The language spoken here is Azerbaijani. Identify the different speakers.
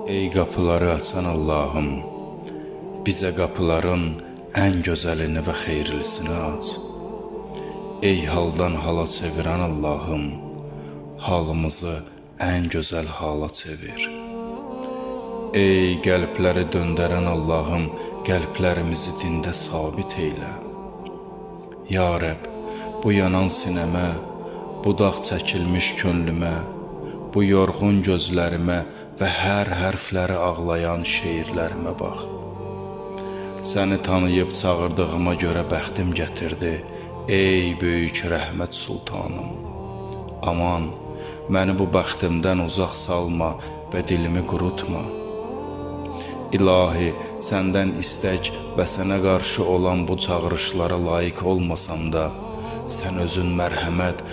Speaker 1: Ey qapıları açan Allahım, bizə qapıların ən gözəlini və xeyirlisini aç. Ey haldan hala çevirən Allahım, halımızı ən gözəl hala çevir. Ey qəlbləri döndərən Allahım, qəlblərimizi dində sabit eylə. Ya Rəbb, bu yanan sinəmə, bu dağ çəkilmiş könlümə, bu yorğun gözlərimə və hər hərfləri ağlayan şeirlərimə bax. Səni tanıyıb çağırdığıma görə bəxtim gətirdi, ey böyük rəhmət sultanım. Aman, məni bu bəxtimdən uzaq salma və dilimi qurutma. İlahi, səndən istək və sənə qarşı olan bu çağırışlara layiq olmasam da, sən özün mərhəmət